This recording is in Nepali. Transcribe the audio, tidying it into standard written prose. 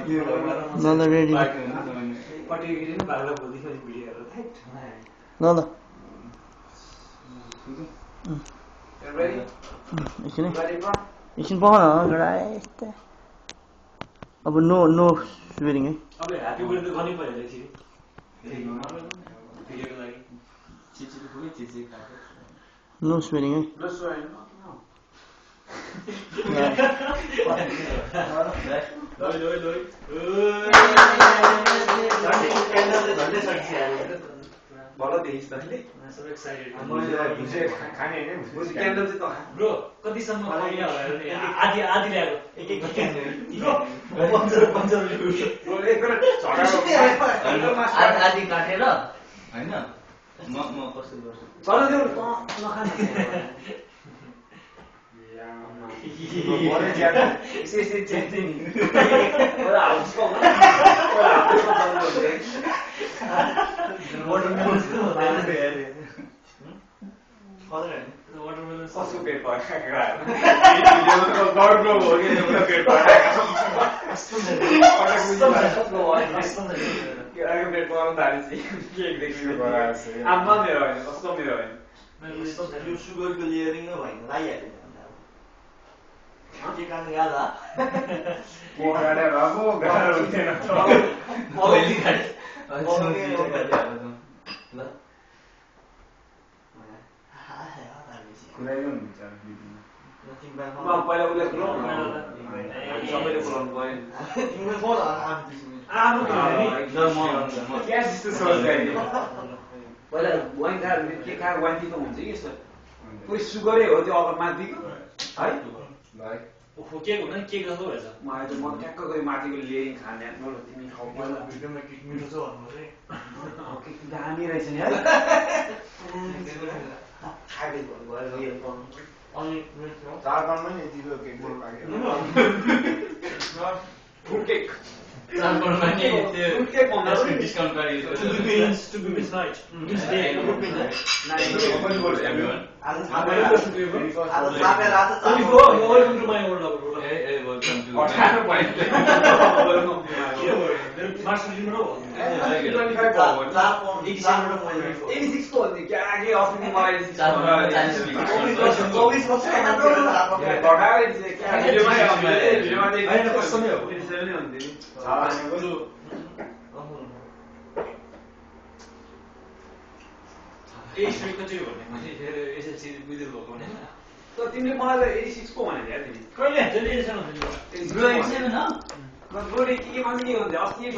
ल ल रेडी ल ल एकछिन पख न यस्ता अब नो नो स्वेरिङ है नो स्वेरिङ है कतिसम्म आधी आधी आधी काटेर होइन म कस्तो सुगरको लेयरिङ भएन लागिहाल्यो के काम याद पहिला उसले सबैले बोलाउनु पहिला वाइन खाएर के खाएर वाइन दिएको हुन्छ कि यस्तो पुरै सुगरै हो त्यो अब माथिको है के हुन के कस्तो भएछ मलाई त म ट्याक्क गरी माथिको लेयरिङ खाने तिमी खाऊ पहिला भिडियोमा केक मिठो छ भन्नु चाहिँ दामी रहेछ नि है चाडबाडमा नि यतिको केक फ्रुट केक चाडबाडमा नि फ्रुट केक भन्दा डिस्काउन्ट गरिएको to be midnight तिमीले मलाई 86 को भनेको यार तिमी कहिले के के माग्ने हो अस्ति